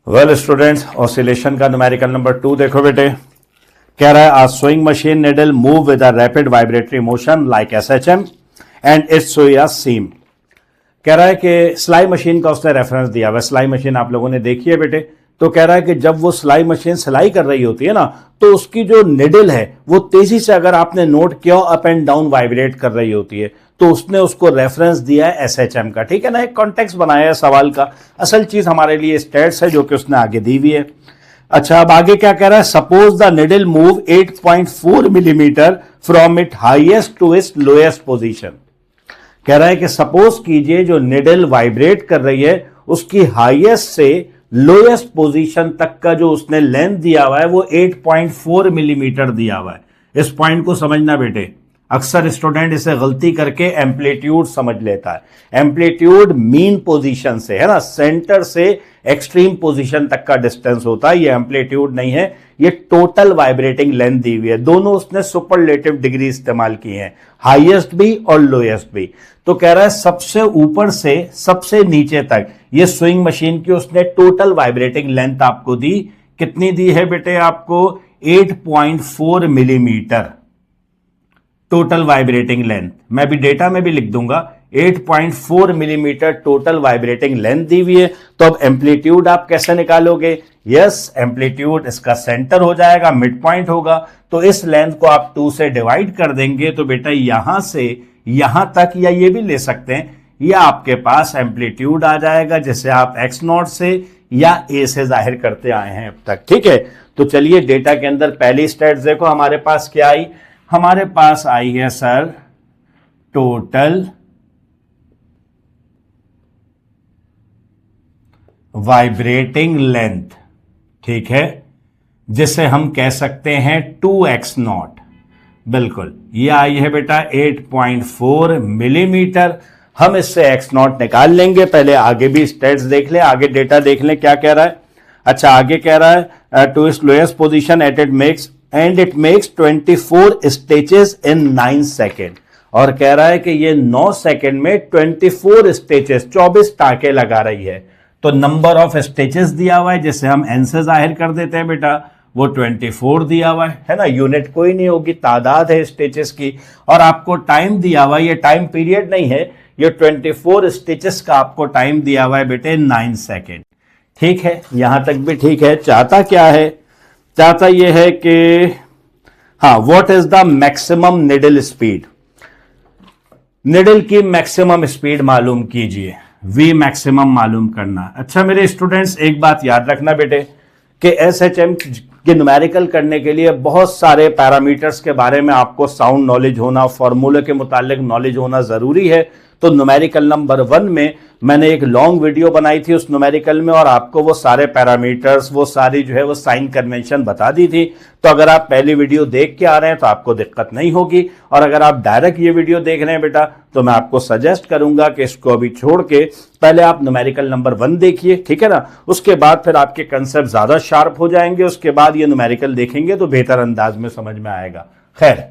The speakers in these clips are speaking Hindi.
वेल स्टूडेंट्स, ऑसिलेशन का न्यूमेरिकल नंबर 2 देखो बेटे। कह रहा है a swing machine needle move with a rapid vibratory motion like SHM and its सुई अ सीम। कह रहा है कि सिलाई मशीन का उसने रेफरेंस दिया हुआ। सिलाई मशीन आप लोगों ने देखी है बेटे। तो कह रहा है कि जब वो सिलाई मशीन सिलाई कर रही होती है ना, तो उसकी जो निडल है वो तेजी से, अगर आपने नोट किया, अप एंड डाउन वाइब्रेट कर रही होती है। तो उसने उसको रेफरेंस दिया है एसएचएम का। ठीक है ना, एक कॉन्टेक्स्ट बनाया है सवाल का। असल चीज हमारे लिए स्टेट्स है जो कि उसने आगे दी हुई है। अच्छा, अब आगे क्या कह रहा है? Suppose the needle move 8.4 millimetre from it highest to its lowest position. कह रहा है कि सपोज कीजिए जो निडल वाइब्रेट कर रही है उसकी हाईएस्ट से लोएस्ट पोजीशन तक का जो उसने लेंथ दिया हुआ है वो 8.4 मिलीमीटर दिया हुआ है। इस पॉइंट को समझना बेटे। अक्सर स्टूडेंट इसे गलती करके एम्पलीट्यूड समझ लेता है। एम्पलीट्यूड मीन पोजीशन से है ना, सेंटर से एक्सट्रीम पोजीशन तक का डिस्टेंस होता है। ये एम्पलीट्यूड नहीं है, ये टोटल वाइब्रेटिंग लेंथ दी हुई है। दोनों उसने सुपरलेटिव डिग्री इस्तेमाल की है, हाईएस्ट भी और लोएस्ट भी। तो कह रहा है सबसे ऊपर से सबसे नीचे तक ये स्विंग मशीन की उसने टोटल वाइब्रेटिंग लेंथ आपको दी। कितनी दी है बेटे? आपको 8.4 मिलीमीटर टोटल वाइब्रेटिंग लेंथ। मैं भी डेटा में भी लिख दूंगा, 8.4 मिलीमीटर टोटल वाइब्रेटिंग लेंथ दी हुई है। तो अब एम्पलीट्यूड आप कैसे निकालोगे? यस, एम्पलीट्यूड इसका सेंटर हो जाएगा, मिड पॉइंट होगा। तो इस लेंथ को आप 2 से डिवाइड कर देंगे तो बेटा यहां से यहां तक, या ये भी ले सकते हैं, या आपके पास एम्पलीट्यूड आ जाएगा जिसे आप एक्स नॉट से या ए से जाहिर करते आए हैं अब तक। ठीक है, तो चलिए डेटा के अंदर पहली स्टेट देखो हमारे पास क्या आई। हमारे पास आई है सर टोटल वाइब्रेटिंग लेंथ। ठीक है, जिसे हम कह सकते हैं 2x नॉट। बिल्कुल, ये आई है बेटा 8.4 मिलीमीटर। हम इससे x नॉट निकाल लेंगे। पहले आगे भी स्टेट्स देख ले, आगे डेटा देख ले क्या कह रहा है। अच्छा, आगे कह रहा है to its lowest position at it makes and it makes 24 stitches in 9 second. और कह रहा है कि ये 9 सेकेंड में 24 स्टेचेस, 24 टाके लगा रही है। तो नंबर ऑफ स्टेचेस दिया हुआ है जिसे हम एन से जाहिर कर देते हैं बेटा, वो 24 दिया हुआ है ना। यूनिट कोई नहीं होगी, तादाद है स्टेचेस की। और आपको टाइम दिया हुआ है, ये टाइम पीरियड नहीं है, ये 24 स्टेचेस का आपको टाइम दिया हुआ है बेटे 9 सेकेंड। ठीक है, यहां तक भी ठीक है। चाहता क्या है? चाहता यह है कि हाँ, what is the maximum needle speed. Needle की मैक्सिमम स्पीड मालूम कीजिए, वी मैक्सिमम मालूम करना। अच्छा मेरे स्टूडेंट्स, एक बात याद रखना बेटे कि एसएचएम के न्यूमेरिकल करने के लिए बहुत सारे पैरामीटर्स के बारे में आपको साउंड नॉलेज होना, फॉर्मूले के मुतालिक नॉलेज होना जरूरी है। तो न्यूमेरिकल नंबर 1 में मैंने एक लॉन्ग वीडियो बनाई थी उस न्यूमेरिकल में, और आपको वो सारे पैरामीटर्स, वो सारी जो है वो साइन कन्वेंशन बता दी थी। तो अगर आप पहली वीडियो देख के आ रहे हैं तो आपको दिक्कत नहीं होगी। और अगर आप डायरेक्ट ये वीडियो देख रहे हैं बेटा, तो मैं आपको सजेस्ट करूंगा कि इसको अभी छोड़ के पहले आप न्यूमेरिकल नंबर 1 देखिए। ठीक है ना, उसके बाद फिर आपके कंसेप्ट ज्यादा शार्प हो जाएंगे। उसके बाद ये न्यूमेरिकल देखेंगे तो बेहतर अंदाज में समझ में आएगा। खैर,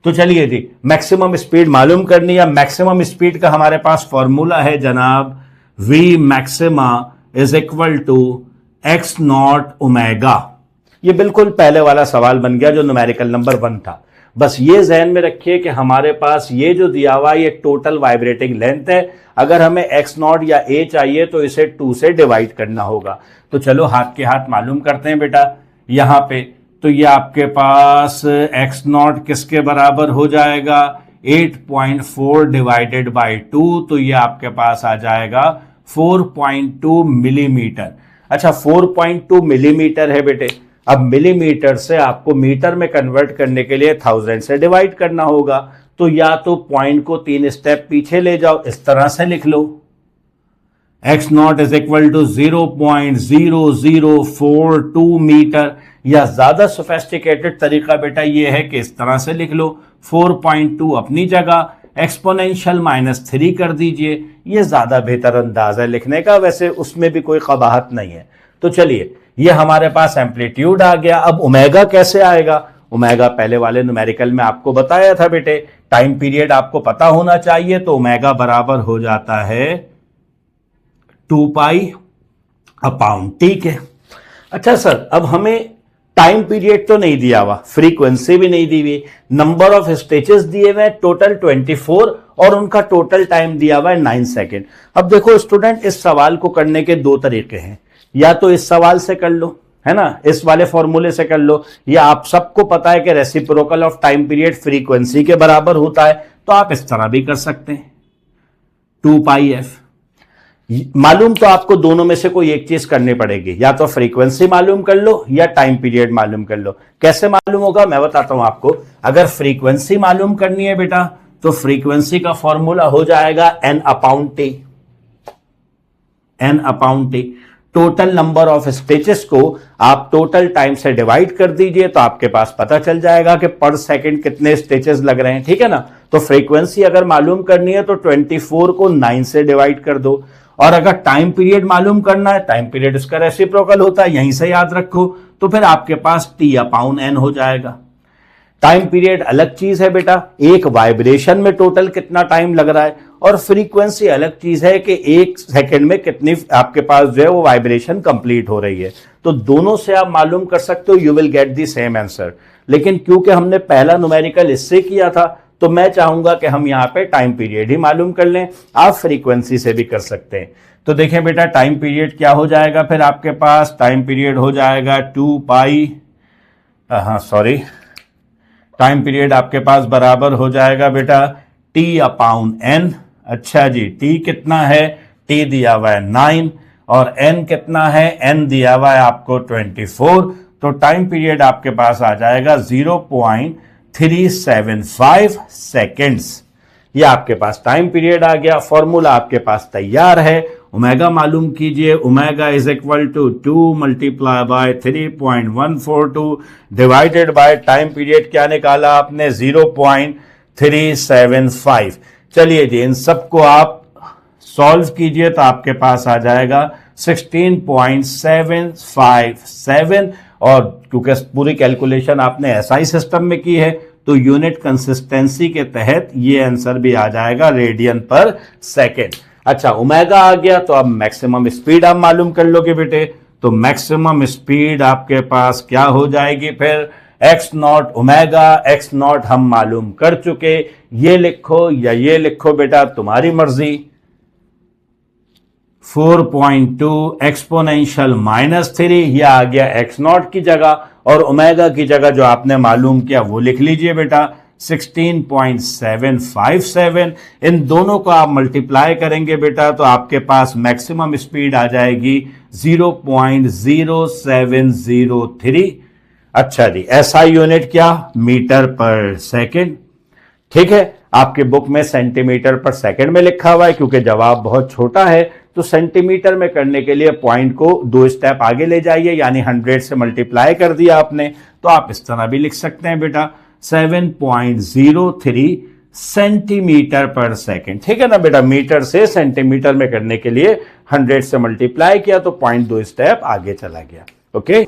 तो चलिए जी, मैक्सिमम स्पीड मालूम करनी है। मैक्सिमम स्पीड का हमारे पास फॉर्मूला है जनाब, V maxima is equal to X not omega. ये बिल्कुल पहले वाला सवाल बन गया जो न्यूमेरिकल नंबर 1 था। बस ये जहन में रखिए कि हमारे पास ये जो दिया हुआ ये टोटल वाइब्रेटिंग लेंथ है। अगर हमें एक्स नॉट या ए चाहिए तो इसे 2 से डिवाइड करना होगा। तो चलो हाथ के हाथ मालूम करते हैं बेटा। यहां पे तो ये आपके पास एक्स नॉट किसके बराबर हो जाएगा? 8.4 डिवाइडेड बाई 2, तो ये आपके पास आ जाएगा 4.2 मिलीमीटर। अच्छा, 4.2 मिलीमीटर है बेटे। अब मिलीमीटर से आपको मीटर में कन्वर्ट करने के लिए 1000 से डिवाइड करना होगा। तो या तो पॉइंट को 3 स्टेप पीछे ले जाओ, इस तरह से लिख लो, x naught is equal to 0.0042 metre. या ज्यादा सोफेस्टिकेटेड तरीका बेटा ये है कि इस तरह से लिख लो, 4.2 अपनी जगह, एक्सपोनेंशियल -3 कर दीजिए। ये ज्यादा बेहतर अंदाज है लिखने का, वैसे उसमें भी कोई कबाहत नहीं है। तो चलिए, ये हमारे पास एम्पलीट्यूड आ गया। अब ओमेगा कैसे आएगा? ओमेगा पहले वाले न्यूमेरिकल में आपको बताया था बेटे, टाइम पीरियड आपको पता होना चाहिए। तो ओमेगा बराबर हो जाता है 2 पाई अपॉन, ठीक है। अच्छा सर, अब हमें टाइम पीरियड तो नहीं दिया हुआ, फ्रीक्वेंसी भी नहीं दी हुई, नंबर ऑफ स्टेजेस दिए हुए टोटल 24 और उनका टोटल टाइम दिया हुआ है 9 सेकेंड। अब देखो स्टूडेंट, इस सवाल को करने के दो तरीके हैं, या तो इस सवाल से कर लो, है ना, इस वाले फॉर्मूले से कर लो, या आप सबको पता है कि reciprocal of time period frequency के बराबर होता है, तो आप इस तरह भी कर सकते हैं 2πf। मालूम तो आपको दोनों में से कोई एक चीज करनी पड़ेगी, या तो फ्रीक्वेंसी मालूम कर लो या टाइम पीरियड मालूम कर लो। कैसे मालूम होगा मैं बताता हूं आपको। अगर फ्रीक्वेंसी मालूम करनी है बेटा, तो फ्रीक्वेंसी का फॉर्मूला हो जाएगा n/t। n/t total number of stages को आप टोटल टाइम से डिवाइड कर दीजिए, तो आपके पास पता चल जाएगा कि पर सेकंड कितने स्टेजेस लग रहे हैं, ठीक है ना। तो फ्रीक्वेंसी अगर मालूम करनी है तो 24 को 9 से डिवाइड कर दो, और अगर टाइम पीरियड मालूम करना है, टाइम पीरियड इसका रेसिप्रोकल होता है, यहीं से याद रखो, तो फिर आपके पास T/n हो जाएगा। टाइम पीरियड अलग चीज है बेटा, एक वाइब्रेशन में टोटल कितना टाइम लग रहा है, और फ्रीक्वेंसी अलग चीज है कि एक सेकंड में कितनी आपके पास जो है वो वाइब्रेशन कंप्लीट हो रही है। तो दोनों से आप मालूम कर सकते हो, you will get the same answer. लेकिन क्योंकि हमने पहला न्यूमेरिकल इससे किया था, तो मैं चाहूंगा कि हम यहां पे टाइम पीरियड ही मालूम कर लें। आप फ्रीक्वेंसी से भी कर सकते हैं। तो देखें बेटा, टाइम पीरियड क्या हो जाएगा, फिर आपके पास टाइम पीरियड हो जाएगा 2π, टाइम पीरियड आपके पास बराबर हो जाएगा बेटा T/n। अच्छा जी, T कितना है, T दिया हुआ है 9, और N कितना है, N दिया हुआ है आपको 24। तो टाइम पीरियड आपके पास आ जाएगा 0.375 सेकेंड्स। ये आपके पास टाइम पीरियड आ गया। फॉर्मूला आपके पास तैयार है, ओमेगा मालूम कीजिए। Omega is equal to 2 multiply by 3.142 divided by time period क्या निकाला आपने, 0.375। चलिए जी, इन सबको आप सॉल्व कीजिए तो आपके पास आ जाएगा 16.757। और क्योंकि पूरी कैलकुलेशन आपने एसआई सिस्टम में की है, तो यूनिट कंसिस्टेंसी के तहत ये आंसर भी आ जाएगा रेडियन पर सेकेंड। अच्छा, ओमेगा आ गया, तो अब मैक्सिमम स्पीड आप मालूम कर लोगे बेटे। तो मैक्सिमम स्पीड आपके पास क्या हो जाएगी फिर, x0 ओमेगा। x0 हम मालूम कर चुके, ये लिखो या ये लिखो बेटा, तुम्हारी मर्जी। 4.2 एक्सपोनेंशियल -3, यह आ गया x0 की जगह, और ओमेगा की जगह जो आपने मालूम किया वो लिख लीजिए बेटा 16.757। इन दोनों को आप मल्टीप्लाई करेंगे बेटा, तो आपके पास मैक्सिमम स्पीड आ जाएगी 0.0703। अच्छा जी, एसआई यूनिट क्या, मीटर पर सेकेंड। ठीक है, आपके बुक में सेंटीमीटर पर सेकंड में लिखा हुआ है, क्योंकि जवाब बहुत छोटा है, तो सेंटीमीटर में करने के लिए पॉइंट को 2 स्टेप आगे ले जाइए, यानी 100 से मल्टीप्लाई कर दिया आपने, तो आप इस तरह भी लिख सकते हैं बेटा 7.03 सेंटीमीटर पर सेकंड। ठीक है ना बेटा, मीटर से सेंटीमीटर में करने के लिए 100 से मल्टीप्लाई किया तो पॉइंट 2 स्टेप आगे चला गया। ओके।